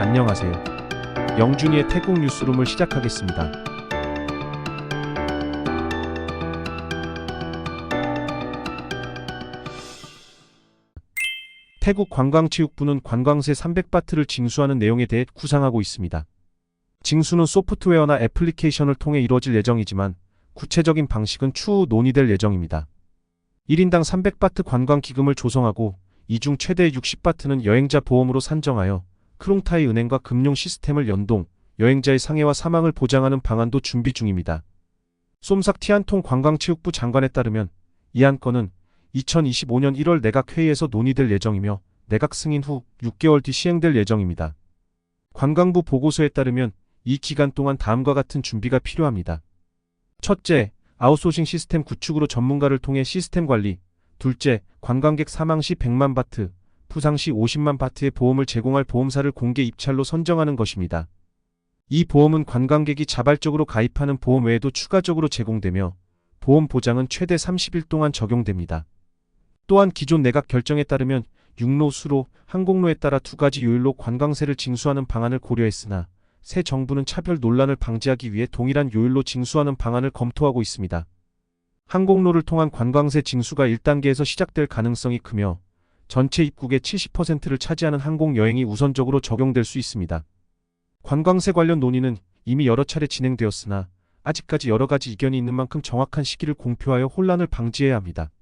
안녕하세요. 영준이의 태국 뉴스룸을 시작하겠습니다. 태국 관광체육부는 관광세 300바트를 징수하는 내용에 대해 구상하고 있습니다. 징수는 소프트웨어나 애플리케이션을 통해 이루어질 예정이지만 구체적인 방식은 추후 논의될 예정입니다. 1인당 300바트 관광기금을 조성하고 이 중 최대 60바트는 여행자 보험으로 산정하여 크롱타이 은행과 금융 시스템을 연동, 여행자의 상해와 사망을 보장하는 방안도 준비 중입니다. 쏨삭 티안통 관광체육부 장관에 따르면 이 안건은 2025년 1월 내각회의에서 논의될 예정이며 내각 승인 후 6개월 뒤 시행될 예정입니다. 관광부 보고서에 따르면 이 기간 동안 다음과 같은 준비가 필요합니다. 첫째, 아웃소싱 시스템 구축으로 전문가를 통해 시스템 관리. 둘째, 관광객 사망 시 100만 바트, 부상 시 50만 바트의 보험을 제공할 보험사를 공개 입찰로 선정하는 것입니다. 이 보험은 관광객이 자발적으로 가입하는 보험 외에도 추가적으로 제공되며 보험 보장은 최대 30일 동안 적용됩니다. 또한 기존 내각 결정에 따르면 육로, 수로, 항공로에 따라 두 가지 요일로 관광세를 징수하는 방안을 고려했으나 새 정부는 차별 논란을 방지하기 위해 동일한 요일로 징수하는 방안을 검토하고 있습니다. 항공로를 통한 관광세 징수가 1단계에서 시작될 가능성이 크며 전체 입국의 70%를 차지하는 항공여행이 우선적으로 적용될 수 있습니다. 관광세 관련 논의는 이미 여러 차례 진행되었으나 아직까지 여러 가지 이견이 있는 만큼 정확한 시기를 공표하여 혼란을 방지해야 합니다.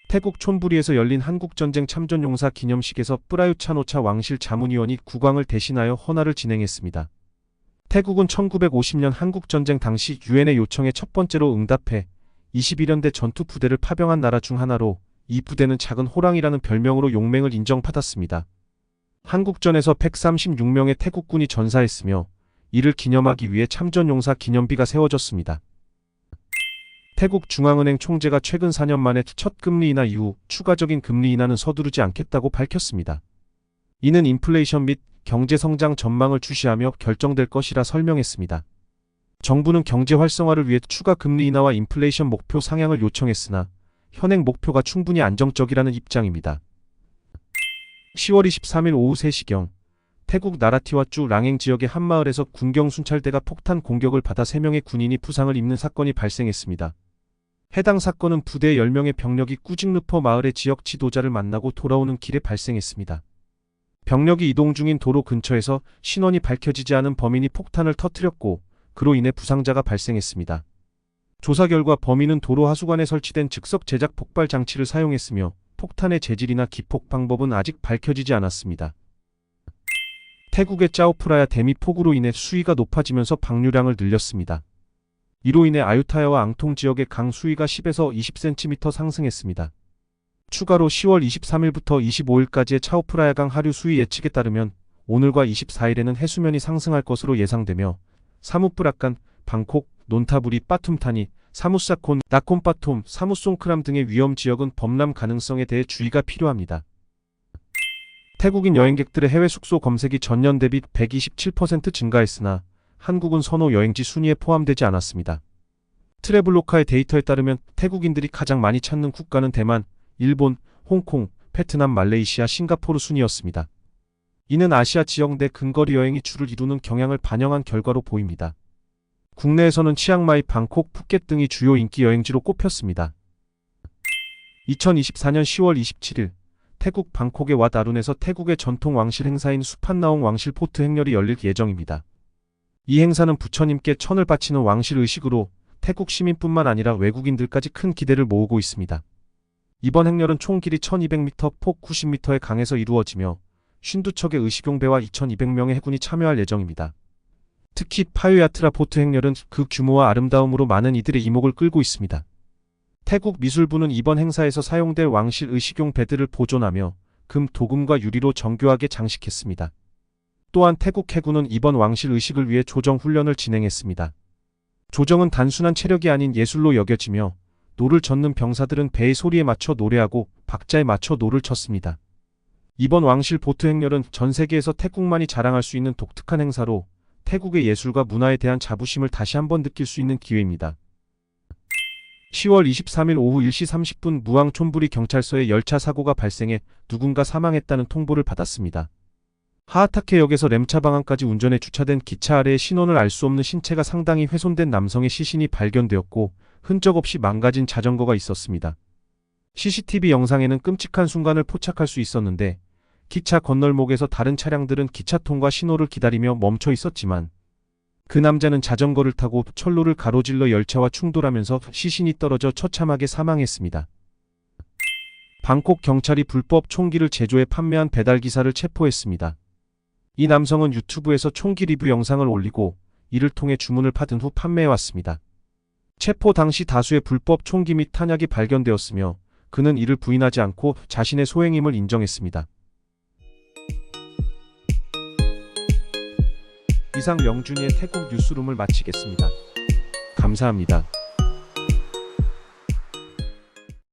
태국 촌부리에서 열린 한국전쟁 참전용사 기념식에서 프라유 차노차 왕실 자문위원이 국왕을 대신하여 헌화를 진행했습니다. 태국은 1950년 한국전쟁 당시 유엔의 요청에 첫 번째로 응답해 21연대 전투부대를 파병한 나라 중 하나로 이 부대는 작은 호랑이라는 별명으로 용맹을 인정받았습니다. 한국전에서 136명의 태국군이 전사했으며 이를 기념하기 위해 참전용사 기념비가 세워졌습니다. 태국 중앙은행 총재가 최근 4년 만에 첫 금리 인하 이후 추가적인 금리 인하는 서두르지 않겠다고 밝혔습니다. 이는 인플레이션 및 경제 성장 전망을 주시하며 결정될 것이라 설명했습니다. 정부는 경제 활성화를 위해 추가 금리 인하와 인플레이션 목표 상향을 요청했으나 현행 목표가 충분히 안정적이라는 입장입니다. 10월 23일 오후 3시경 태국 나라티와주 랑행 지역의 한 마을에서 군경 순찰대가 폭탄 공격을 받아 3명의 군인이 부상을 입는 사건이 발생했습니다. 해당 사건은 부대 10명의 병력이 꾸직르퍼 마을의 지역 지도자를 만나고 돌아오는 길에 발생했습니다. 병력이 이동 중인 도로 근처에서 신원이 밝혀지지 않은 범인이 폭탄을 터뜨렸고 그로 인해 부상자가 발생했습니다. 조사 결과 범인은 도로 하수관에 설치된 즉석 제작 폭발 장치를 사용했으며 폭탄의 재질이나 기폭 방법은 아직 밝혀지지 않았습니다. 태국의 짜오프라야 댐이 폭우로 인해 수위가 높아지면서 방류량을 늘렸습니다. 이로 인해 아유타야와 앙통 지역의 강 수위가 10에서 20cm 상승했습니다. 추가로 10월 23일부터 25일까지의 차오프라야강 하류 수위 예측에 따르면 오늘과 24일에는 해수면이 상승할 것으로 예상되며 사무프라칸, 방콕, 논타부리, 빠툼타니, 사무사콘, 나콘빠톰, 사무송크람 등의 위험 지역은 범람 가능성에 대해 주의가 필요합니다. 태국인 여행객들의 해외 숙소 검색이 전년 대비 127% 증가했으나 한국은 선호 여행지 순위에 포함되지 않았습니다. 트래블로카의 데이터에 따르면 태국인들이 가장 많이 찾는 국가는 대만, 일본, 홍콩, 베트남, 말레이시아, 싱가포르 순이었습니다. 이는 아시아 지역 내 근거리 여행이 주를 이루는 경향을 반영한 결과로 보입니다. 국내에서는 치앙마이, 방콕, 푸켓 등이 주요 인기 여행지로 꼽혔습니다. 2024년 10월 27일 태국 방콕의 왓 아룬에서 태국의 전통 왕실 행사인 수판나옹 왕실 포트 행렬이 열릴 예정입니다. 이 행사는 부처님께 천을 바치는 왕실 의식으로 태국 시민뿐만 아니라 외국인들까지 큰 기대를 모으고 있습니다. 이번 행렬은 총 길이 1200m, 폭 90m의 강에서 이루어지며 52척의 의식용배와 2200명의 해군이 참여할 예정입니다. 특히 파유야트라 포트 행렬은 그 규모와 아름다움으로 많은 이들의 이목을 끌고 있습니다. 태국 미술부는 이번 행사에서 사용될 왕실 의식용 배들을 보존하며 금, 도금과 유리로 정교하게 장식했습니다. 또한 태국 해군은 이번 왕실 의식을 위해 조정 훈련을 진행했습니다. 조정은 단순한 체력이 아닌 예술로 여겨지며 노를 젓는 병사들은 배의 소리에 맞춰 노래하고 박자에 맞춰 노를 쳤습니다. 이번 왕실 보트 행렬은 전 세계에서 태국만이 자랑할 수 있는 독특한 행사로 태국의 예술과 문화에 대한 자부심을 다시 한번 느낄 수 있는 기회입니다. 10월 23일 오후 1시 30분 무앙 촌부리 경찰서에 열차 사고가 발생해 누군가 사망했다는 통보를 받았습니다. 하하타케역에서 램차 방안까지 운전해 주차된 기차 아래에 신원을 알 수 없는 신체가 상당히 훼손된 남성의 시신이 발견되었고 흔적 없이 망가진 자전거가 있었습니다. CCTV 영상에는 끔찍한 순간을 포착할 수 있었는데 기차 건널목에서 다른 차량들은 기차 통과 신호를 기다리며 멈춰 있었지만 그 남자는 자전거를 타고 철로를 가로질러 열차와 충돌하면서 시신이 떨어져 처참하게 사망했습니다. 방콕 경찰이 불법 총기를 제조해 판매한 배달기사를 체포했습니다. 이 남성은 유튜브에서 총기 리뷰 영상을 올리고 이를 통해 주문을 받은 후 판매해왔습니다. 체포 당시 다수의 불법 총기 및 탄약이 발견되었으며 그는 이를 부인하지 않고 자신의 소행임을 인정했습니다. 이상 명준이의 태국 뉴스룸을 마치겠습니다. 감사합니다.